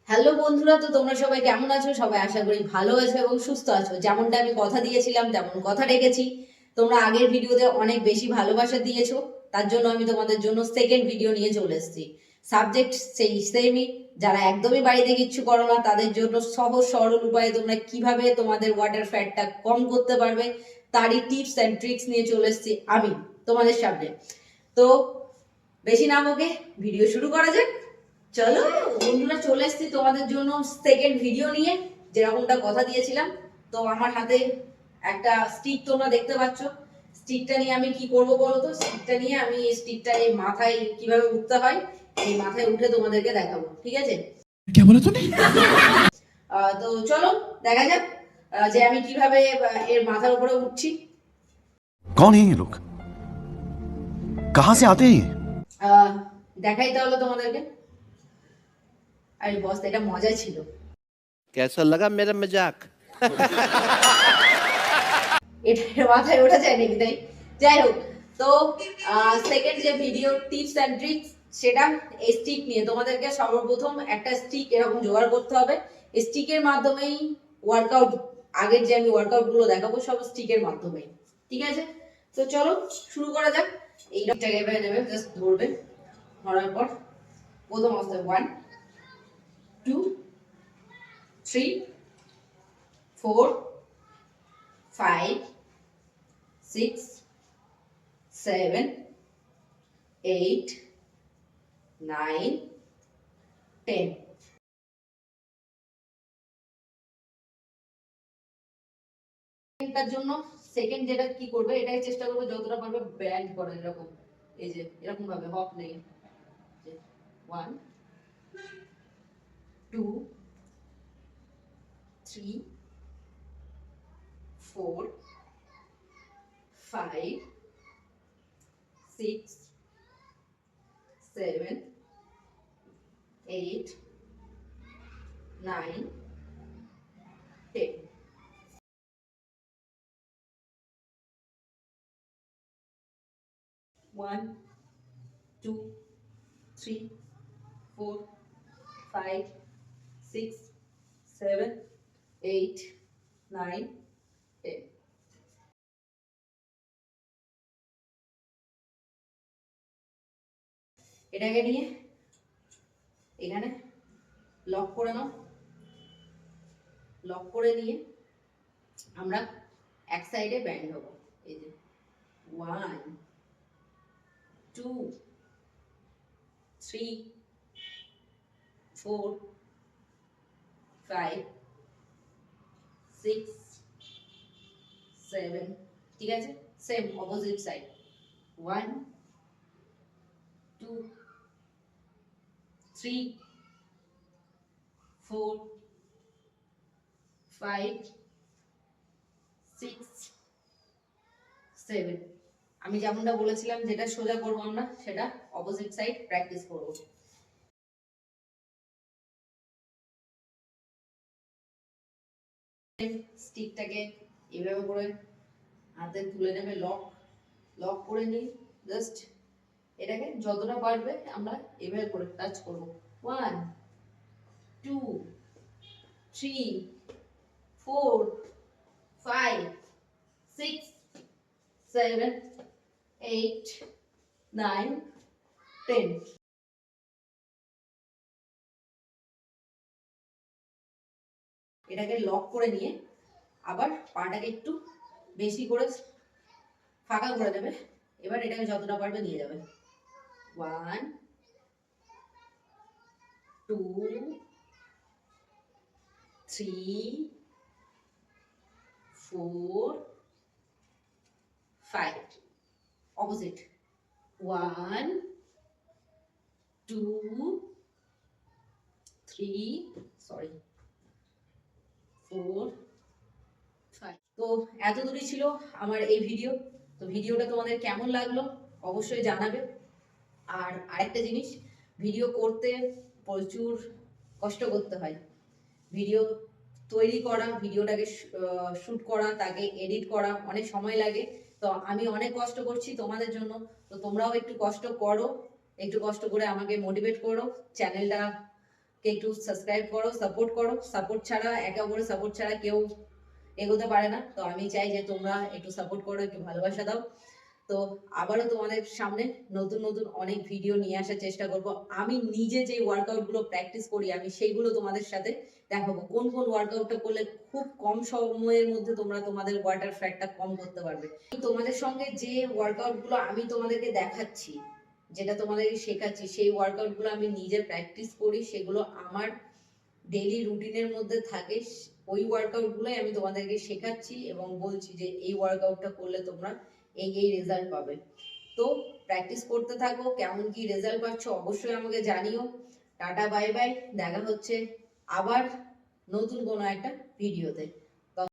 Hello বন্ধুরা, তো তোমরা সবাই কেমন আছো? সবাই আশা করি ভালো আছো এবং সুস্থ আছো। যেমনটা আমি কথা দিয়েছিলাম তেমন কথা রেখেছি। তোমরা আগের ভিডিওতে অনেক বেশি ভালোবাসা দিয়েছো, তার জন্য আমি তোমাদের জন্য সেকেন্ড ভিডিও নিয়ে চলে এসেছি। সাবজেক্ট সেই সেমই। যারা একদমই বাড়িতে কিচ্ছু করো না তাদের জন্য সহজ সরল উপায়ে তোমরা কিভাবে তোমাদের ওয়াটার ফ্যাটটা কম করতে পারবে তারই টিপস অ্যান্ড ট্রিক্স নিয়ে চলে এসেছি আমি তোমাদের সামনে। তো বেশি না বকে ভিডিও শুরু করা যাক। চলো বন্ধুরা, চলে এসেছি তোমাদের জন্য সেকেন্ড ভিডিও নিয়ে, যেরকমটা কথা দিয়েছিলাম। তো আমার হাতে একটা স্টিক তোমরা দেখতে পাচ্ছ। স্টিকটা নিয়ে আমি কি করব বলো তো? স্টিকটা নিয়ে আমি এই স্টিকটা এই মাথায় কিভাবে উঠতে হয়, এই মাথায় উঠে তোমাদেরকে দেখাবো, ঠিক আছে? क्या बोला तूने? তো চলো দেখা যাক যে আমি কিভাবে এর মাথার উপরে উঠছি। कौन है ये लोग? कहां से आते हैं ये? দেখাই তাহলে তোমাদেরকে। আরে বস, এটা মজা ছিল। कैसा लगा मेरा मजाक? এটা মাথায় ওঠা যায় নাকি? তাই যাই হোক, তো সেকেন্ড যে ভিডিও টিপস অ্যান্ড ট্রিক্স, সেটা স্টিক নিয়ে। তোমাদেরকে সর্বপ্রথম একটা স্টিক এরকম জোগাড় করতে হবে। স্টিকের মাধ্যমেই ওয়ার্কআউট, আগের যে আমি ওয়ার্কআউট গুলো দেখাবো সব স্টিকের মাধ্যমেই, ঠিক আছে? তো চলো শুরু করা যাক। এইটাকে এভাবে নেবে, জাস্ট ধরবে। ধরার পর প্রথম অবস্থায় 1 2 3 4 5 6 7 8 9 10। এটার জন্য সেকেন্ড যেটা কি করবে, এটাই চেষ্টা করবে যতটা পারবে ব্যান্ড করার, এরকম। এই যে এরকম ভাবে হপ নেই। 1 2 3 4 5 6 7 8 9 10। One, 2, 3, 4, 5, 6, 7, 8, 9, 10। এটাকে নিয়ে এখানে লক করে নাও। লক করে নিয়ে আমরা এক সাইডে ব্যান্ড হব। এই যে 1 2 3 4 5 6 7, ঠিক আছে? Same opposite side. 1 2 3 4 5 6 7। আমি যেমনটা বলেছিলাম, যেটা সোজা করবো আমরা সেটা অপোজিট সাইড প্র্যাকটিস করব। স্টিকটাকে এভাবে করে হাতে তুলে নেবে, লক লক করে নিয়ে জাস্ট এটাকে যতটা পারবে আমরা এভাবে করে টাচ করব। 1 2 3 4 5 6 7 8 9 10। এটাকে লক করে নিয়ে আবার পাটাকে একটু বেশি করে ফাঁকা করে দেবে। এবার এটাকে যতটা পারবে নিয়ে যাবে। 1 2 3 4 5। অপোজিট। 1 2 3 সরি 4 5। তো এত দূরই ছিল আমার এই ভিডিও। তো ভিডিওটা তোমাদের কেমন লাগলো অবশ্যই জানাবে। আর আরেকটা জিনিস, ভিডিও করতে প্রচুর কষ্ট করতে হয়। ভিডিও তৈরি করা, ভিডিওটাকে শুট করা, তাকে এডিট করা অনেক সময় লাগে। তো আমি অনেক কষ্ট করছি তোমাদের জন্য। তো তোমরাও একটু কষ্ট করো, একটু কষ্ট করে আমাকে মোটিভেট করো চ্যানেলটা কে একটু সাবস্ক্রাইব করো, সাপোর্ট করো। সাপোর্ট ছাড়া, একে অপরের সাপোর্ট ছাড়া কেউ এগোতে পারে না। তো আমি চাই যে তোমরা একটু সাপোর্ট করো, একটু ভালোবাসা দাও। তো আবারও তোমাদের সামনে নতুন নতুন অনেক ভিডিও নিয়ে আসার চেষ্টা করব। আমি নিজে যে ওয়ার্কআউট গুলো প্র্যাকটিস করি আমি সেইগুলো তোমাদের সাথে দেখাবো, কোন কোন ওয়ার্কআউটটা করলে খুব কম সময়ের মধ্যে তোমরা তোমাদের ওয়াটার ফ্যাটটা কম করতে পারবে। তোমাদের সঙ্গে যে ওয়ার্কআউট গুলো আমি তোমাদেরকে দেখাচ্ছি, যেটা তোমাদেরকে শেখাচ্ছি, সেই ওয়ার্কআউট গুলো আমি নিজে প্র্যাকটিস করি, সেগুলো আমার ডেইলি রুটিনের মধ্যে থাকে। ওই ওয়ার্কআউট গুলোই আমি তোমাদেরকে শেখাচ্ছি এবং বলছি যে এই ওয়ার্কআউটটা করলে তোমরা এই রেজাল্ট পাবে। তো প্র্যাকটিস করতে থাকো, কেমন কি রেজাল্ট পাচ্ছ অবশ্যই আমাকে জানিও। টাটা বাই বাই, দেখা হচ্ছে আবার নতুন কোনো একটা ভিডিওতে।